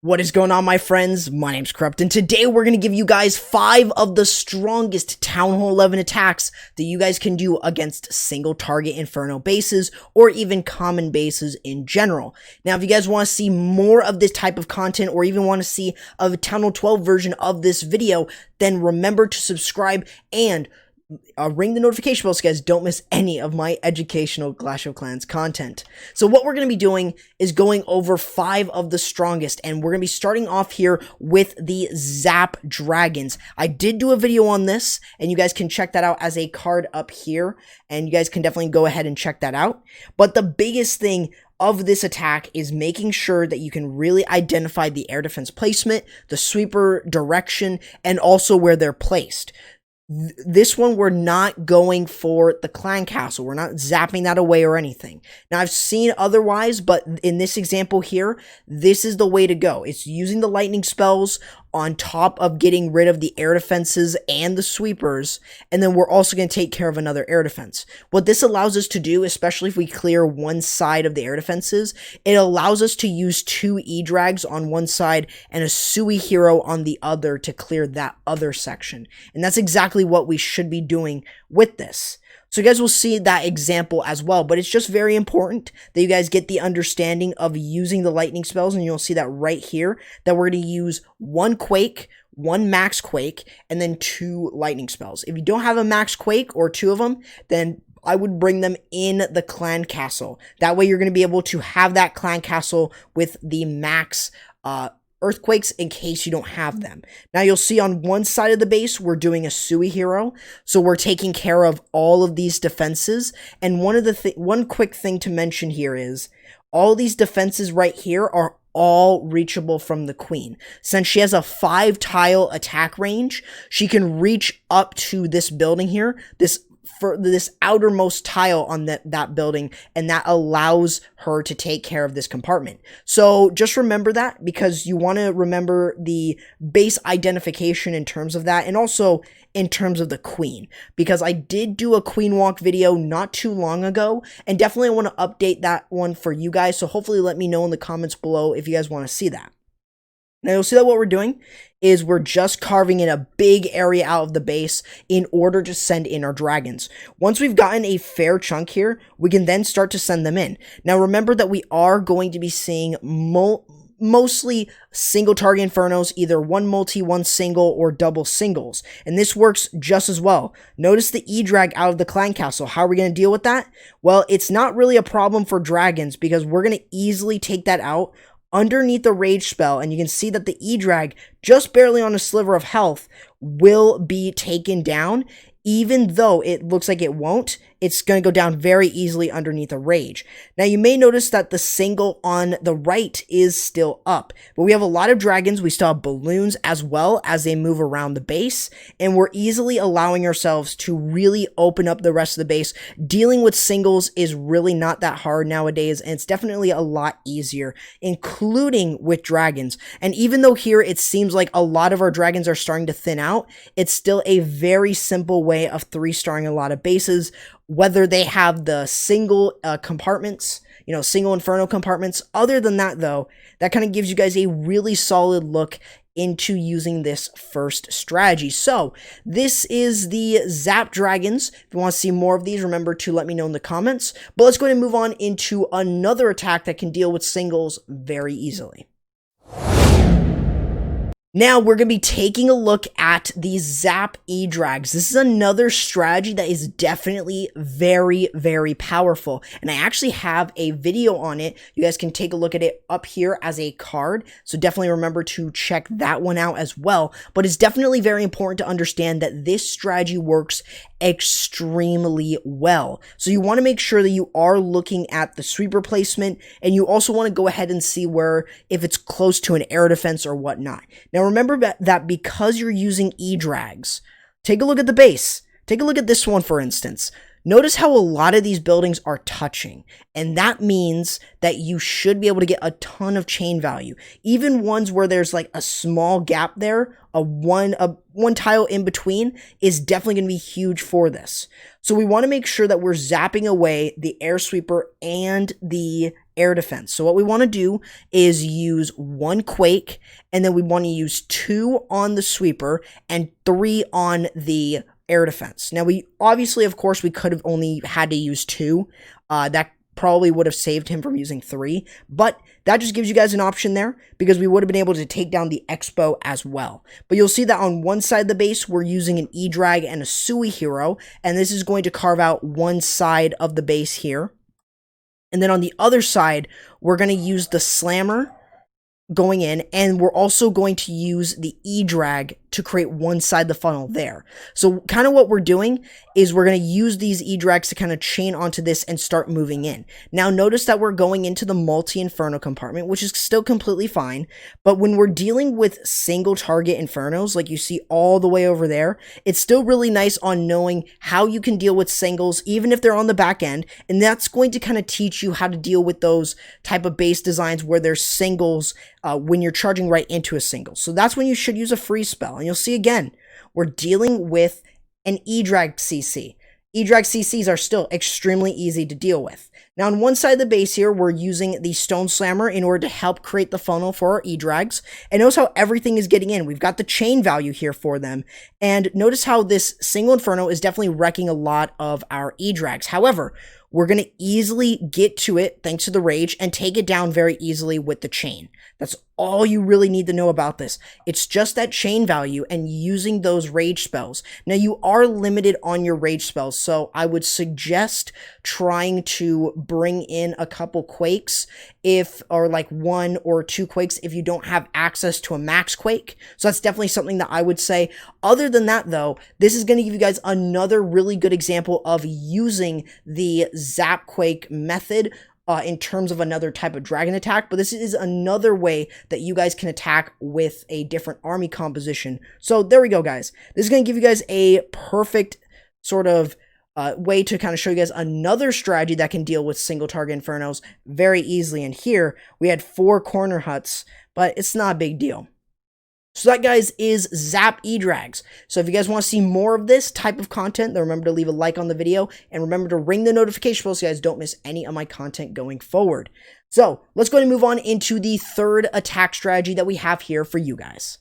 What is going on, my friends? My name's Corrupt, and today we're going to give you guys 5 of the strongest Town Hall 11 attacks that you guys can do against single target Inferno bases or even common bases in general. Now, if you guys want to see more of this type of content or even want to see a Town Hall 12 version of this video, then remember to subscribe and ring the notification bell so you guys don't miss any of my educational Clash of Clans content. So what we're going to be doing is going over 5 of the strongest, and we're going to be starting off here with the Zap Dragons. I did do a video on this, and you guys can check that out as a card up here, and you guys can definitely go ahead and check that out. But the biggest thing of this attack is making sure that you can really identify the air defense placement, the sweeper direction, and also where they're placed. This one, we're not going for the clan castle. We're not zapping that away or anything. Now, I've seen otherwise, but in this example here, this is the way to go. It's using the lightning spells on top of getting rid of the air defenses and the sweepers, and then we're also going to take care of another air defense. What this allows us to do, especially if we clear one side of the air defenses, it allows us to use 2 Edrags on one side and a Sui hero on the other to clear that other section. And that's exactly what we should be doing with this. So you guys will see that example as well, but it's just very important that you guys get the understanding of using the lightning spells, and you'll see that right here, that we're going to use 1 Quake, 1 Max Quake, and then 2 lightning spells. If you don't have a Max Quake or 2 of them, then I would bring them in the clan castle. That way you're going to be able to have that clan castle with the max earthquakes in case you don't have them. Now you'll see on one side of the base we're doing a Sui hero, so we're taking care of all of these defenses. And one quick thing to mention here is all these defenses right here are all reachable from the queen. Since she has a 5 tile attack range, she can reach up to this building here, this outermost tile on that building, and that allows her to take care of this compartment. So just remember that, because you want to remember the base identification in terms of that, and also in terms of the queen, because I did do a queen walk video not too long ago, and definitely want to update that one for you guys. So hopefully let me know in the comments below if you guys want to see that. Now you'll see that what we're doing is we're just carving in a big area out of the base in order to send in our dragons. Once we've gotten a fair chunk here, we can then start to send them in. Now remember that we are going to be seeing mostly single target infernos, either 1 multi, 1 single, or double singles. And this works just as well. Notice the E-Drag out of the clan castle. How are we going to deal with that? Well, it's not really a problem for dragons, because we're going to easily take that out underneath the rage spell, and you can see that the E-Drag, just barely on a sliver of health, will be taken down. Even though it looks like it won't, it's going to go down very easily underneath a rage. Now, you may notice that the single on the right is still up, but we have a lot of dragons. We still have balloons as well as they move around the base, and we're easily allowing ourselves to really open up the rest of the base. Dealing with singles is really not that hard nowadays, and it's definitely a lot easier, including with dragons. And even though here it seems like a lot of our dragons are starting to thin out, it's still a very simple way of 3-starring a lot of bases, whether they have the single compartments, single inferno compartments. Other than that, though, that kind of gives you guys a really solid look into using this first strategy. So this is the Zap Dragons. If you want to see more of these, remember to let me know in the comments. But let's go ahead and move on into another attack that can deal with singles very easily. Now, we're going to be taking a look at the Zap Edrags. This is another strategy that is definitely very, very powerful. And I actually have a video on it. You guys can take a look at it up here as a card. So definitely remember to check that one out as well. But it's definitely very important to understand that this strategy works extremely well. So you want to make sure that you are looking at the sweeper placement, and you also want to go ahead and see if it's close to an air defense or whatnot. Now remember that because you're using E-Drags, take a look at the base. Take a look at this one, for instance. Notice how a lot of these buildings are touching, and that means that you should be able to get a ton of chain value. Even ones where there's like a small gap there, a one tile in between is definitely going to be huge for this. So we want to make sure that we're zapping away the air sweeper and the air defense. So what we want to do is use 1 quake, and then we want to use 2 on the sweeper and 3 on the air defense. Now we obviously, of course, we could have only had to use 2. That probably would have saved him from using 3, but that just gives you guys an option there because we would have been able to take down the Expo as well. But you'll see that on one side of the base, we're using an Edrag and a Sui hero, and this is going to carve out one side of the base here. And then on the other side, we're going to use the Slammer going in, and we're also going to use the Edrag to create one side of the funnel there. So kind of what we're doing is we're going to use these Edrags to kind of chain onto this and start moving in. Now notice that we're going into the multi-inferno compartment, which is still completely fine, but when we're dealing with single target infernos, like you see all the way over there, it's still really nice on knowing how you can deal with singles, even if they're on the back end, and that's going to kind of teach you how to deal with those type of base designs where there's singles when you're charging right into a single. So that's when you should use a freeze spell. And you'll see again, we're dealing with an Edrag CC. Edrag CCs are still extremely easy to deal with. Now on one side of the base here, we're using the Stone Slammer in order to help create the funnel for our Edrags. And notice how everything is getting in. We've got the chain value here for them. And notice how this Single Inferno is definitely wrecking a lot of our Edrags. However, we're going to easily get to it thanks to the rage and take it down very easily with the chain. That's all you really need to know about this. It's just that chain value and using those rage spells. Now you are limited on your rage spells, so I would suggest trying to bring in a couple quakes or like 1 or 2 quakes if you don't have access to a max quake. So that's definitely something that I would say. Other than that though, this is going to give you guys another really good example of using the Zap Quake method in terms of another type of dragon attack, but this is another way that you guys can attack with a different army composition. So there we go, guys. This is going to give you guys a perfect sort of way to kind of show you guys another strategy that can deal with single target infernos very easily. And here we had 4 corner huts, but it's not a big deal. So that, guys, is Zap Edrags. So if you guys want to see more of this type of content, then remember to leave a like on the video and remember to ring the notification bell so you guys don't miss any of my content going forward. So let's go ahead and move on into the third attack strategy that we have here for you guys.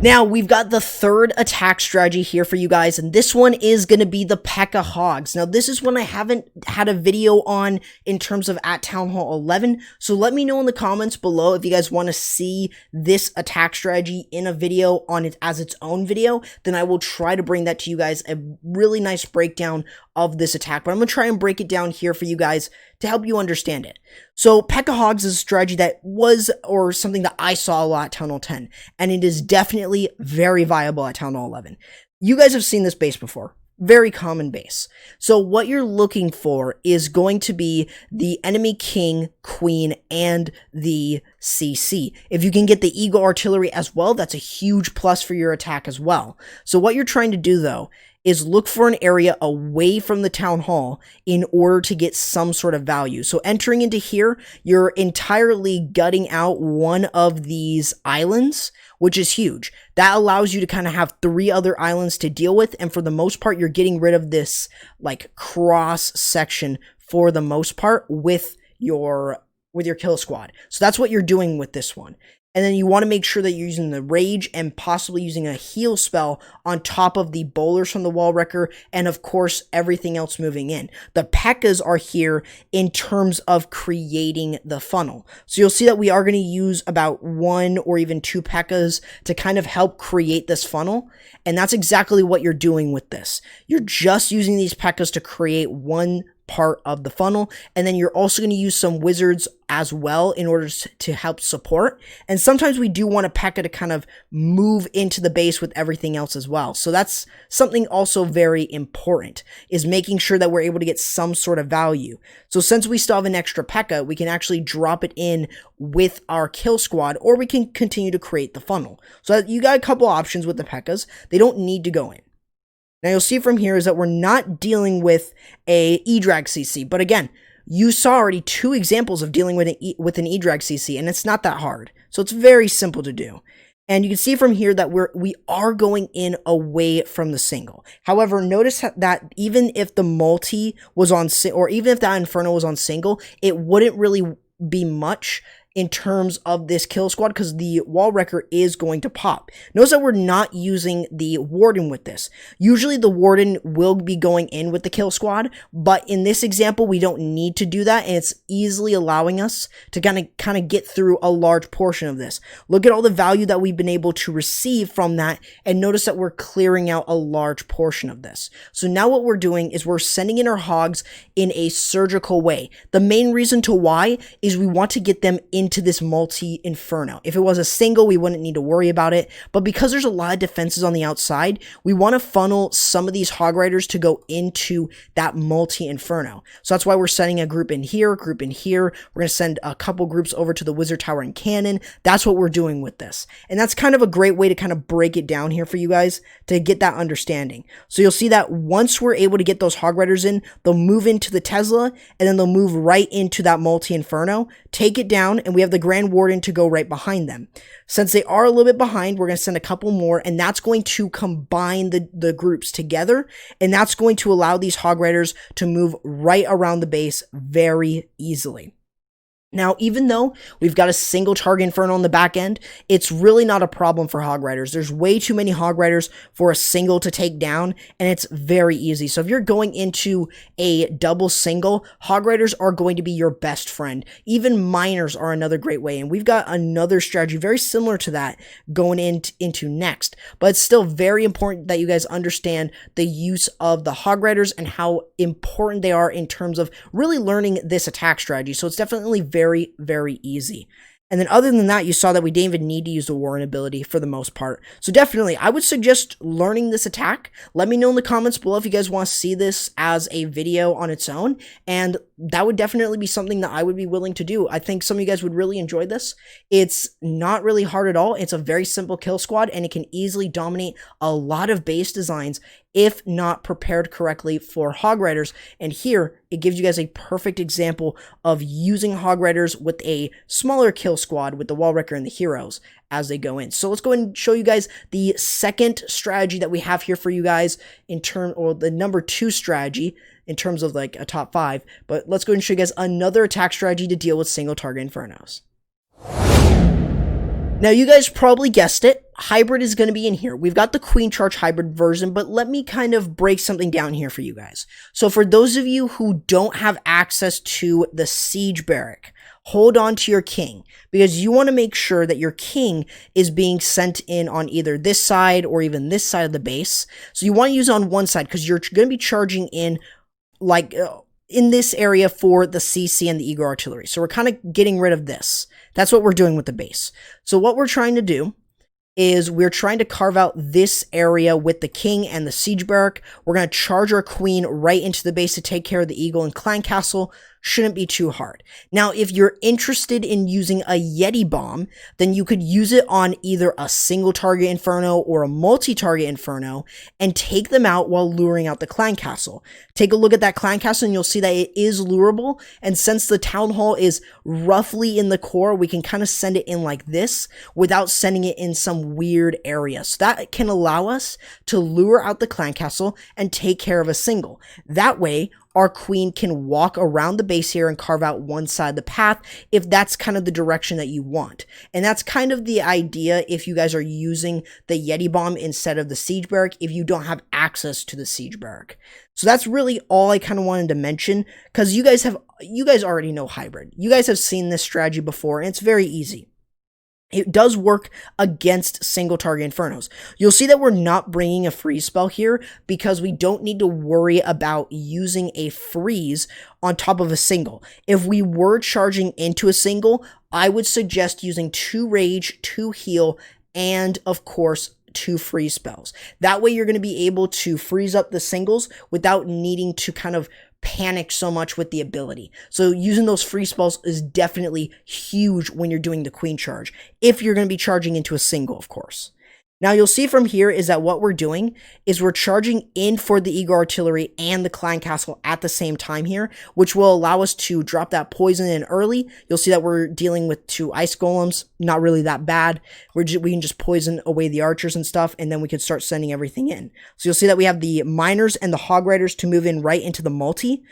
Now, we've got the third attack strategy here for you guys, and this one is going to be the Pekka Hogs. Now, this is one I haven't had a video on in terms of at Town Hall 11, so let me know in the comments below if you guys want to see this attack strategy in a video on it as its own video. Then I will try to bring that to you guys, a really nice breakdown of this attack, but I'm going to try and break it down here for you guys to help you understand it. So Pekka Hogs is a strategy that was, or something that I saw a lot at Town Hall 10, and it is definitely very viable at Town Hall 11. You guys have seen this base before. Very common base. So what you're looking for is going to be the enemy king, queen, and the CC. If you can get the Eagle artillery as well, that's a huge plus for your attack as well. So what you're trying to do though is look for an area away from the town hall in order to get some sort of value. So entering into here, you're entirely gutting out one of these islands, which is huge. That allows you to kind of have 3 other islands to deal with, and for the most part, you're getting rid of this like cross section for the most part with your kill squad. So that's what you're doing with this one. And then you want to make sure that you're using the rage and possibly using a heal spell on top of the bowlers from the wall wrecker and of course everything else moving in. The Pekkas are here in terms of creating the funnel. So you'll see that we are going to use about 1 or even 2 Pekkas to kind of help create this funnel. And that's exactly what you're doing with this. You're just using these Pekkas to create one part of the funnel, and then you're also going to use some wizards as well in order to help support. And sometimes we do want a Pekka to kind of move into the base with everything else as well. So that's something also very important, is making sure that we're able to get some sort of value. So since we still have an extra Pekka, we can actually drop it in with our kill squad, or we can continue to create the funnel. So you got a couple options with the Pekkas. They don't need to go in. Now you'll see from here is that we're not dealing with a Edrag CC, but again, you saw already 2 examples of dealing with an Edrag CC, and it's not that hard. So it's very simple to do. And you can see from here that we are going in away from the single. However, notice that even if the multi was on, or even if that Inferno was on single, it wouldn't really be much in terms of this kill squad because the wall wrecker is going to pop. Notice that we're not using the warden with this. Usually the warden will be going in with the kill squad, but in this example we don't need to do that, and it's easily allowing us to kind of get through a large portion of this. Look at all the value that we've been able to receive from that, and notice that we're clearing out a large portion of this. So now what we're doing is we're sending in our hogs in a surgical way. The main reason to why is we want to get them into this multi-inferno. If it was a single, we wouldn't need to worry about it, but because there's a lot of defenses on the outside, we want to funnel some of these hog riders to go into that multi-inferno. So that's why we're sending a group in here, We're going to send a couple groups over to the wizard tower and cannon. That's what we're doing with this. And that's kind of a great way to kind of break it down here for you guys to get that understanding. So you'll see that once we're able to get those hog riders in, they'll move into the Tesla, and then they'll move right into that multi-inferno, take it down, and we have the Grand Warden to go right behind them. Since they are a little bit behind, we're going to send a couple more, and that's going to combine the groups together, and that's going to allow these hog riders to move right around the base very easily. Now, even though we've got a single target Inferno on the back end, it's really not a problem for hog riders. There's way too many hog riders for a single to take down, and it's very easy. So if you're going into a double single, hog riders are going to be your best friend. Even miners are another great way, and we've got another strategy very similar to that going into next. But it's still very important that you guys understand the use of the hog riders and how important they are in terms of really learning this attack strategy. So it's definitely very, very easy. And then other than that, you saw that we didn't even need to use the Warren ability for the most part. So definitely, I would suggest learning this attack. Let me know in the comments below if you guys want to see this as a video on its own. And that would definitely be something that I would be willing to do. I think some of you guys would really enjoy this. It's not really hard at all. It's a very simple kill squad, and it can easily dominate a lot of base designs if not prepared correctly for hog riders. And here, it gives you guys a perfect example of using hog riders with a smaller kill squad with the wall wrecker and the heroes as they go in. So let's go ahead and show you guys the second strategy that we have here for you guys or the number 2 strategy in terms of like a top 5. But let's go ahead and show you guys another attack strategy to deal with single target Infernos. Now, you guys probably guessed it. Hybrid is going to be in here. We've got the Queen Charge hybrid version, but let me kind of break something down here for you guys. So for those of you who don't have access to the Siege Barrack, hold on to your king, because you want to make sure that your king is being sent in on either this side or even this side of the base. So you want to use it on one side because you're going to be charging in like in this area for the CC and the Eagle Artillery. So we're kind of getting rid of this. That's what we're doing with the base. So what we're trying to do is we're trying to carve out this area with the king and the siege barrack. We're going to charge our queen right into the base to take care of the eagle and clan castle. Shouldn't be too hard. Now, if you're interested in using a Yeti bomb, then you could use it on either a single target Inferno or a multi-target Inferno and take them out while luring out the clan castle. Take a look at that clan castle and you'll see that it is lurable. And since the town hall is roughly in the core, we can kind of send it in like this without sending it in some weird area. So that can allow us to lure out the clan castle and take care of a single. That way, our queen can walk around the base here and carve out one side of the path if that's kind of the direction that you want. And that's kind of the idea if you guys are using the Yeti bomb instead of the siege barrack, if you don't have access to the siege barrack. So that's really all I kind of wanted to mention, because you guys already know hybrid. You guys have seen this strategy before, and it's very easy. It does work against single target Infernos. You'll see that we're not bringing a freeze spell here because we don't need to worry about using a freeze on top of a single. If we were charging into a single, I would suggest using 2 rage, 2 heal, and of course, 2 freeze spells. That way you're going to be able to freeze up the singles without needing to kind of panic so much with the ability. So using those free spells is definitely huge when you're doing the queen charge, if you're going to be charging into a single, of course. Now you'll see from here is that what we're doing is we're charging in for the Eagle Artillery and the Clan Castle at the same time here, which will allow us to drop that poison in early. You'll see that we're dealing with 2 Ice Golems, not really that bad. We can just poison away the archers and stuff, and then we can start sending everything in. So you'll see that we have the Miners and the Hog Riders to move in right into the multi,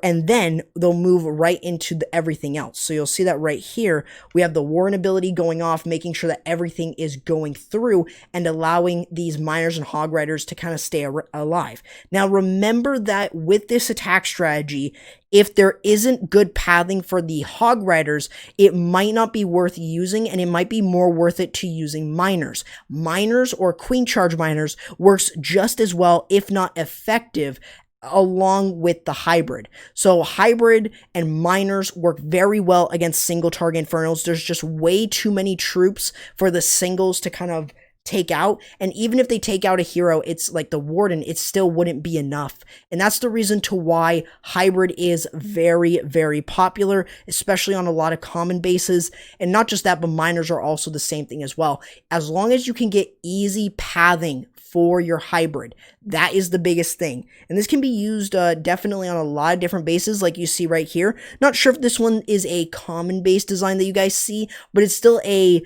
and then they'll move right into everything else. So you'll see that right here, we have the Warren ability going off, making sure that everything is going through and allowing these Miners and Hog Riders to kind of stay alive. Now remember that with this attack strategy, if there isn't good pathing for the Hog Riders, it might not be worth using, and it might be more worth it to using Miners. Miners or Queen Charge Miners works just as well, if not effective, along with the hybrid. So hybrid and Miners work very well against single target Infernos. There's just way too many troops for the singles to kind of take out, and even if they take out a hero, it's like the Warden, it still wouldn't be enough. And that's the reason to why hybrid is very, very popular, especially on a lot of common bases. And not just that, but Miners are also the same thing as well. As long as you can get easy pathing for your hybrid, that is the biggest thing. And this can be used definitely on a lot of different bases, like you see right here. Not sure if this one is a common base design that you guys see, but it's still a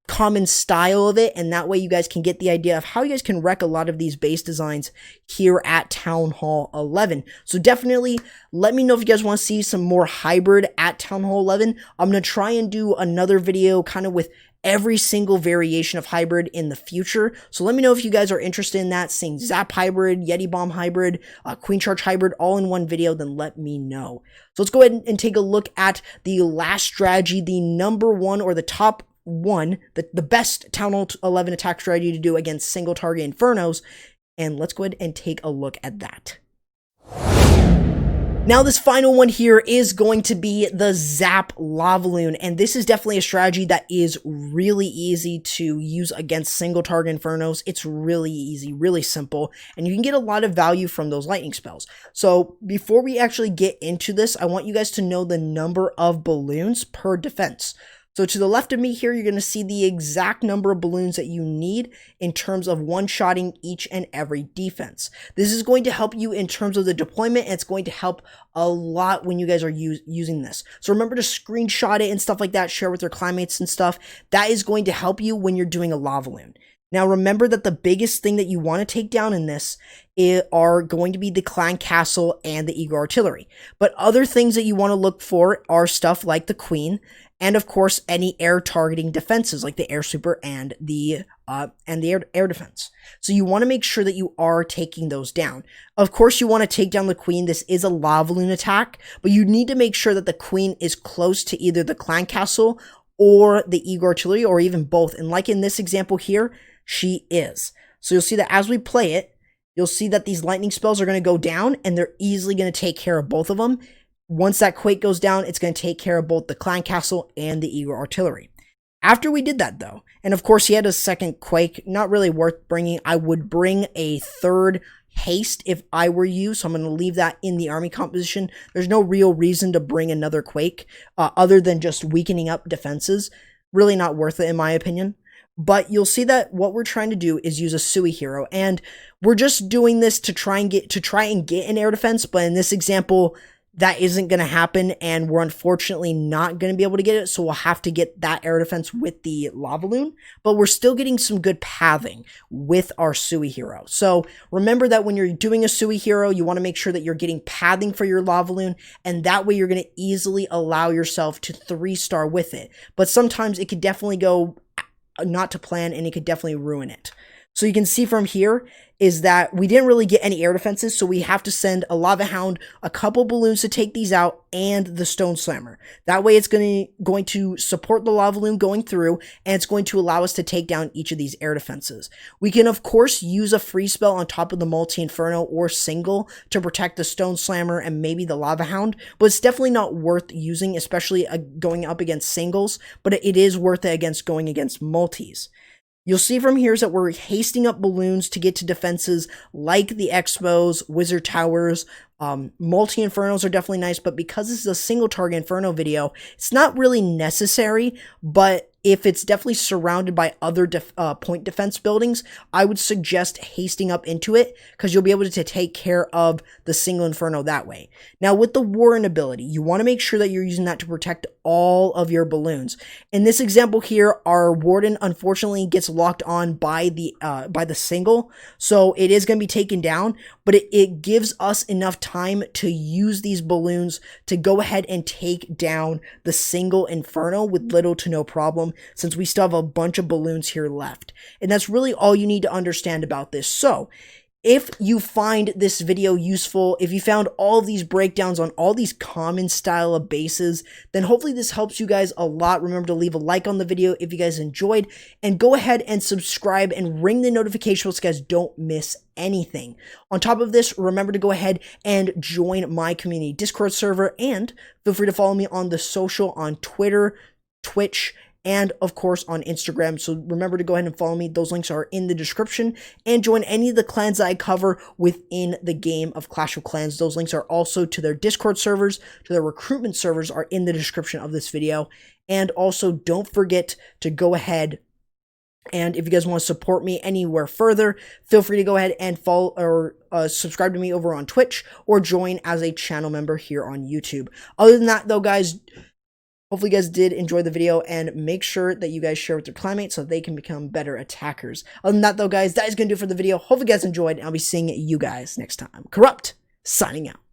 common style of it, and that way you guys can get the idea of how you guys can wreck a lot of these base designs here at Town Hall 11. So definitely let me know if you guys want to see some more hybrid at Town Hall 11. I'm going to try and do another video kind of with every single variation of hybrid in the future. So let me know if you guys are interested in that, seeing Zap hybrid, Yeti Bomb hybrid, Queen Charge hybrid all in one video, then let me know. So let's go ahead and take a look at the last strategy, the number one or the top one, the best Town Hall 11 attack strategy to do against single target Infernos. And let's go ahead and take a look at that. Now this final one here is going to be the Zap Lavaloon, and this is definitely a strategy that is really easy to use against single target Infernos. It's really easy, really simple, and you can get a lot of value from those lightning spells. So before we actually get into this, I want you guys to know the number of balloons per defense. So to the left of me here, you're going to see the exact number of balloons that you need in terms of one-shotting each and every defense. This is going to help you in terms of the deployment, and it's going to help a lot when you guys are using this. So remember to screenshot it and stuff like that, share with your clanmates and stuff. That is going to help you when you're doing a Lavaloon. Now remember that the biggest thing that you want to take down in this are going to be the Clan Castle and the Eagle Artillery. But other things that you want to look for are stuff like the Queen, and of course any air targeting defenses like the Air Sweeper and the air defense. So you want to make sure that you are taking those down. Of course you want to take down the Queen. This is a Lavaloon attack, but you need to make sure that the Queen is close to either the Clan Castle or the Eagle Artillery, or even both. And like in this example here, she is. So you'll see that as we play it, you'll see that these lightning spells are going to go down, and they're easily going to take care of both of them. Once that Quake goes down, it's going to take care of both the Clan Castle and the Eagle Artillery. After we did that though, and of course he had a second Quake, not really worth bringing. I would bring a third haste if I were you, so I'm going to leave that in the army composition. There's no real reason to bring another Quake other than just weakening up defenses. Really not worth it in my opinion. But you'll see that what we're trying to do is use a Sui hero, and we're just doing this to try and get an air defense. But in this example, that isn't going to happen, and we're unfortunately not going to be able to get it, so we'll have to get that air defense with the Lavaloon, but we're still getting some good pathing with our Sui hero. So remember that when you're doing a Sui hero, you want to make sure that you're getting pathing for your Lavaloon, and that way you're going to easily allow yourself to 3-star with it. But sometimes it could definitely go not to plan, and it could definitely ruin it. So you can see from here is that we didn't really get any air defenses, so we have to send a Lava Hound, a couple balloons to take these out, and the Stone Slammer. That way it's going to support the Lavaloon going through, and it's going to allow us to take down each of these air defenses. We can of course use a free spell on top of the multi-inferno or single to protect the Stone Slammer and maybe the Lava Hound, but it's definitely not worth using, especially going up against singles, but it is worth it against going against multis. You'll see from here is that we're hasting up balloons to get to defenses like the Expos, Wizard Towers. Multi-Infernos are definitely nice, but because this is a single target Inferno video, it's not really necessary, but if it's definitely surrounded by other point defense buildings, I would suggest hasting up into it because you'll be able to take care of the single Inferno that way. Now, with the Warren ability, you want to make sure that you're using that to protect all of your balloons. In this example here, our Warden unfortunately gets locked on by the single, so it is going to be taken down, but it gives us enough time to use these balloons to go ahead and take down the single Inferno with little to no problem, since we still have a bunch of balloons here left. And that's really all you need to understand about this. So if you find this video useful, if you found all of these breakdowns on all these common style of bases, then hopefully this helps you guys a lot. Remember to leave a like on the video if you guys enjoyed, and go ahead and subscribe and ring the notification so you guys don't miss anything. On top of this, remember to go ahead and join my community Discord server, and feel free to follow me on the social on Twitter, Twitch, and of course on Instagram. So remember to go ahead and follow me. Those links are in the description, and join any of the clans that I cover within the game of Clash of Clans. Those links are also to their Discord servers, to their recruitment servers, are in the description of this video. And also don't forget to go ahead, and if you guys want to support me anywhere further, feel free to go ahead and follow or subscribe to me over on Twitch, or join as a channel member here on YouTube. Other than that though, guys, hopefully you guys did enjoy the video, and make sure that you guys share with your clanmates so they can become better attackers. Other than that though, guys, that is going to do it for the video. Hopefully you guys enjoyed, and I'll be seeing you guys next time. Corrupt, signing out.